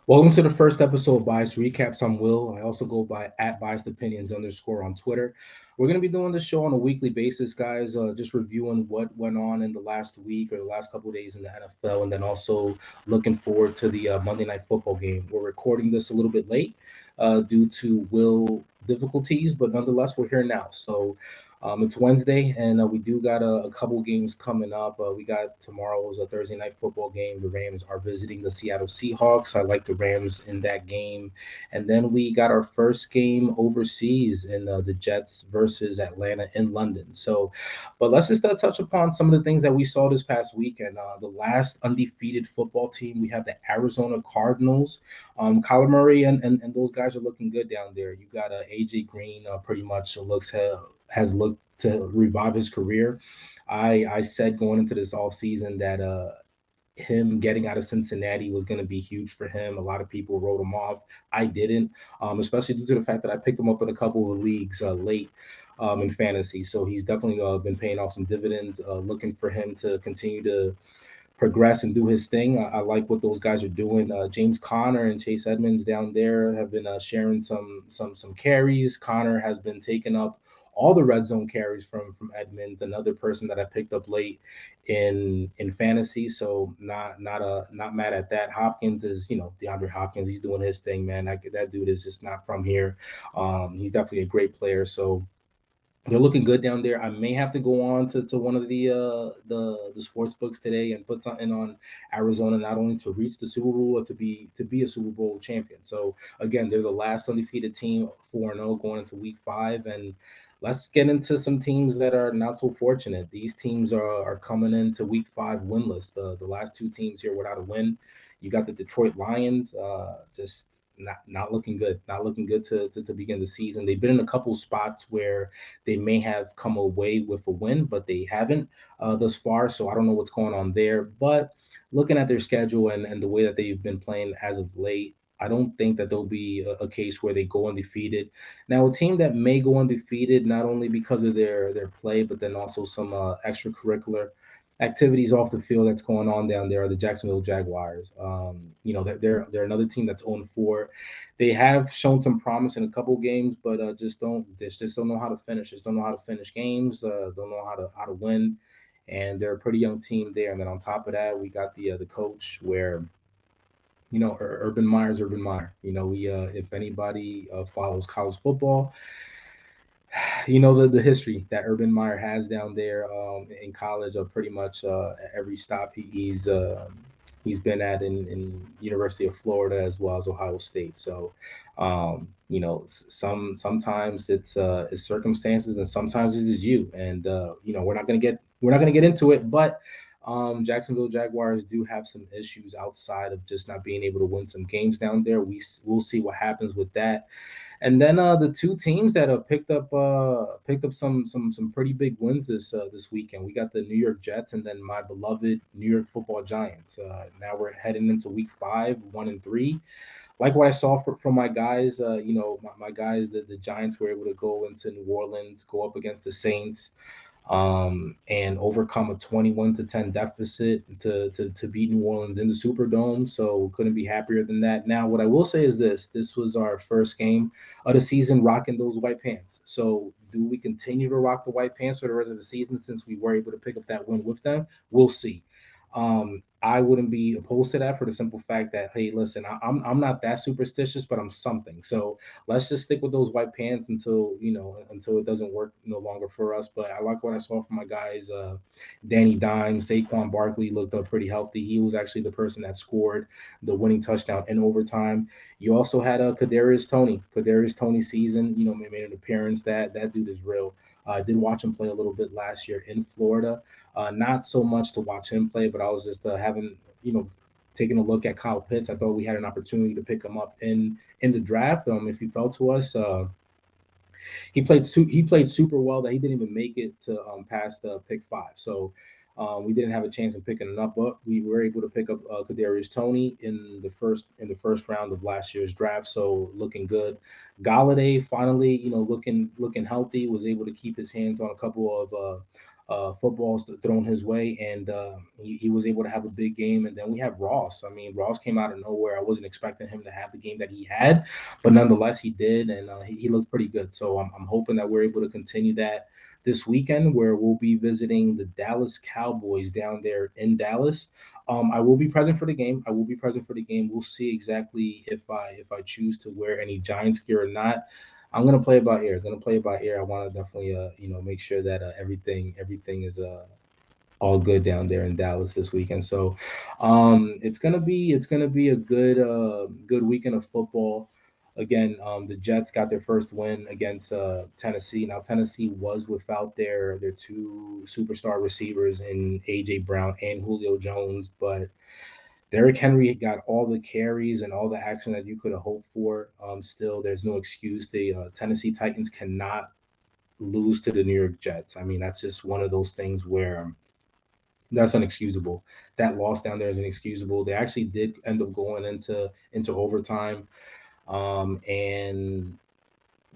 Welcome to the first episode of Biased Recaps. I'm Will. I also go by @BiasedOpinions_ on Twitter. We're going to be doing this show on a weekly basis, guys, just reviewing what went on in the last week or the last couple of days in the NFL, and then also looking forward to the Monday Night Football game. We're recording this a little bit late due to Will difficulties, but nonetheless, we're here now. So it's Wednesday, and we do got a couple games coming up. We got tomorrow's a Thursday night football game. The Rams are visiting the Seattle Seahawks. I like the Rams in that game. And then we got our first game overseas in the Jets versus Atlanta in London. So, but let's just touch upon some of the things that we saw this past weekend. The last undefeated football team, we have the Arizona Cardinals. Kyler Murray and those guys are looking good down there. You got AJ Green, pretty much has looked to revive his career. I said going into this off season that him getting out of Cincinnati was going to be huge for him. A lot of people wrote him off. I didn't, especially due to the fact that I picked him up in a couple of leagues late in fantasy. So he's definitely been paying off some dividends. Looking for him to continue to progress and do his thing. I like what those guys are doing. James Conner and Chase Edmonds down there have been sharing some carries. Conner has been taking up all the red zone carries from Edmonds, another person that I picked up late in fantasy. So not mad at that. Hopkins is DeAndre Hopkins. He's doing his thing, man. That dude is just not from here. He's definitely a great player. So they're looking good down there. I may have to go on to one of the sports books today and put something on Arizona, not only to reach the Super Bowl, but to be a Super Bowl champion. So again, they're the last undefeated team, 4-0 going into Week 5, and let's get into some teams that are not so fortunate. These teams are coming into Week 5 winless. The last two teams here without a win. You got the Detroit Lions, just not looking good. Not looking good to begin the season. They've been in a couple spots where they may have come away with a win, but they haven't thus far. So I don't know what's going on there. But looking at their schedule and the way that they've been playing as of late, I don't think that there'll be a case where they go undefeated. Now, a team that may go undefeated not only because of their play, but then also some extracurricular activities off the field that's going on down there are the Jacksonville Jaguars. They're another team that's 0-4. They have shown some promise in a couple games, but just don't know how to finish. Just don't know how to finish games. Don't know how to win, and they're a pretty young team there. And then on top of that, we got the coach where Urban Meyer's Urban Meyer. We if anybody follows college football, the history that Urban Meyer has down there in college. Pretty much every stop he's been at in University of Florida as well as Ohio State. So sometimes it's circumstances and sometimes it's you. And we're not gonna get into it, but Jacksonville Jaguars do have some issues outside of just not being able to win some games down there. We'll see what happens with that. And then the two teams that have picked up some pretty big wins this weekend. We got the New York Jets and then my beloved New York Football Giants. Now we're heading into Week 5, 1-3. Like what I saw from my guys, my guys, the Giants were able to go into New Orleans, go up against the Saints, and overcome a 21-10 deficit to beat New Orleans in the Superdome. So couldn't be happier than that. Now, what I will say is this was our first game of the season rocking those white pants. So do we continue to rock the white pants for the rest of the season since we were able to pick up that win with them? We'll see. I wouldn't be opposed to that for the simple fact that, hey, listen, I'm not that superstitious, but I'm something. So let's just stick with those white pants until it doesn't work no longer for us. But I like what I saw from my guys. Danny Dimes, Saquon Barkley looked up pretty healthy. He was actually the person that scored the winning touchdown in overtime. You also had a Kadarius Toney. Kadarius Toney season, made an appearance. That dude is real. I did watch him play a little bit last year in Florida. Not so much to watch him play, but I was just having, taking a look at Kyle Pitts. I thought we had an opportunity to pick him up in the draft. If he fell to us, he played super well that he didn't even make it to past pick 5. So we didn't have a chance of picking it up, but we were able to pick up Kadarius Toney in the first round of last year's draft. So looking good. Galladay finally, looking healthy, was able to keep his hands on a couple of footballs thrown his way, and he was able to have a big game. And then we have Ross. I mean, Ross came out of nowhere. I wasn't expecting him to have the game that he had, but nonetheless, he did, and he looked pretty good. So I'm hoping that we're able to continue that this weekend, where we'll be visiting the Dallas Cowboys down there in Dallas. I will be present for the game. I will be present for the game. We'll see exactly if I choose to wear any Giants gear or not. I'm gonna play it by ear. Gonna play it by ear. I want to definitely make sure that everything is all good down there in Dallas this weekend. So it's gonna be a good weekend of football. Again, the Jets got their first win against Tennessee. Now Tennessee was without their two superstar receivers in AJ Brown and Julio Jones, but Derrick Henry got all the carries and all the action that you could have hoped for. Still, there's no excuse. The Tennessee Titans cannot lose to the New York Jets. I mean, that's just one of those things where that's unexcusable. That loss down there is inexcusable. They actually did end up going into overtime, and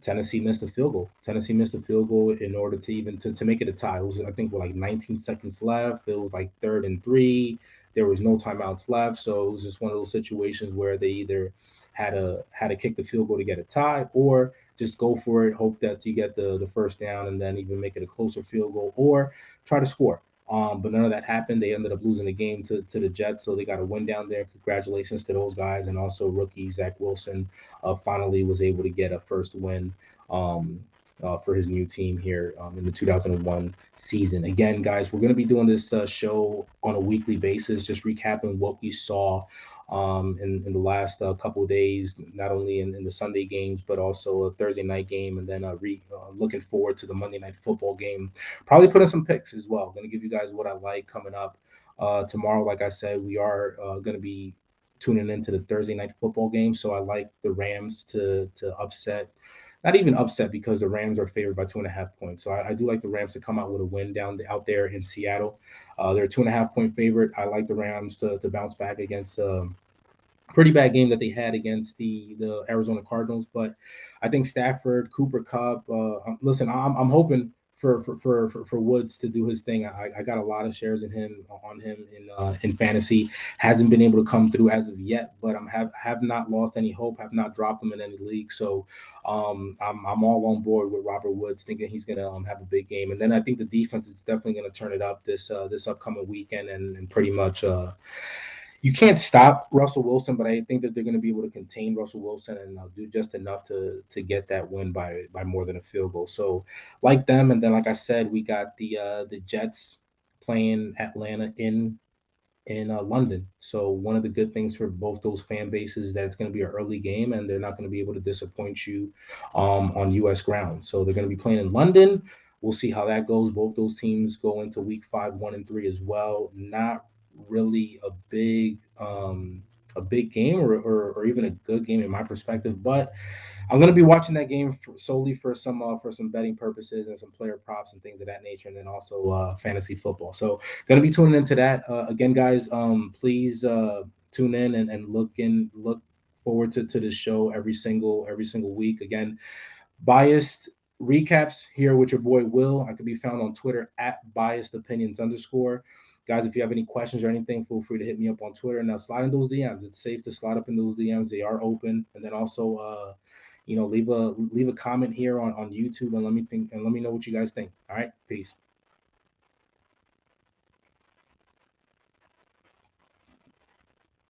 Tennessee missed a field goal. Tennessee missed a field goal in order to even to make it a tie. It was, I think, with like 19 seconds left. It was like 3rd and 3. There was no timeouts left, so it was just one of those situations where they either had to kick the field goal to get a tie, or just go for it, hope that you get the first down, and then even make it a closer field goal, or try to score. But none of that happened. They ended up losing the game to the Jets, so they got a win down there. Congratulations to those guys, and also rookie Zach Wilson finally was able to get a first win for his new team here in the 2001 season. Again, guys, we're going to be doing this show on a weekly basis, just recapping what we saw in the last couple of days, not only in the Sunday games, but also a Thursday night game, and then looking forward to the Monday night football game. Probably put in some picks as well. Going to give you guys what I like coming up tomorrow. Like I said, we are going to be tuning into the Thursday night football game. So I like the Rams to upset, not even upset, because the Rams are favored by 2.5 points. So I do like the Rams to come out with a win out there in Seattle. They're a 2.5 point favorite. I like the Rams to bounce back against pretty bad game that they had against the Arizona Cardinals. But I think Stafford, Cooper Cup. Listen, I'm hoping for Woods to do his thing. I got a lot of shares in him on him in fantasy. Hasn't been able to come through as of yet, but have not lost any hope. Have not dropped him in any league. So I'm all on board with Robert Woods, thinking he's gonna have a big game. And then I think the defense is definitely gonna turn it up this upcoming weekend, and pretty much you can't stop Russell Wilson, but I think that they're going to be able to contain Russell Wilson and do just enough to get that win by more than a field goal. So, like them, and then like I said, we got the Jets playing Atlanta in London. So one of the good things for both those fan bases is that it's going to be an early game, and they're not going to be able to disappoint you on U.S. ground. So they're going to be playing in London. We'll see how that goes. Both those teams go into Week 5, 1-3 as well. Not really a big game, or even a good game in my perspective, but I'm going to be watching that game solely for some betting purposes and some player props and things of that nature, and then also fantasy football. So, going to be tuning into that again, guys. Please tune in and look forward to this show every single week. Again, biased recaps here with your boy Will. I can be found on Twitter at biased opinions underscore. Guys, if you have any questions or anything, feel free to hit me up on Twitter. Now slide in those DMs. It's safe to slide up in those DMs. They are open. And then also leave a comment here on YouTube, and let me know what you guys think. All right, peace.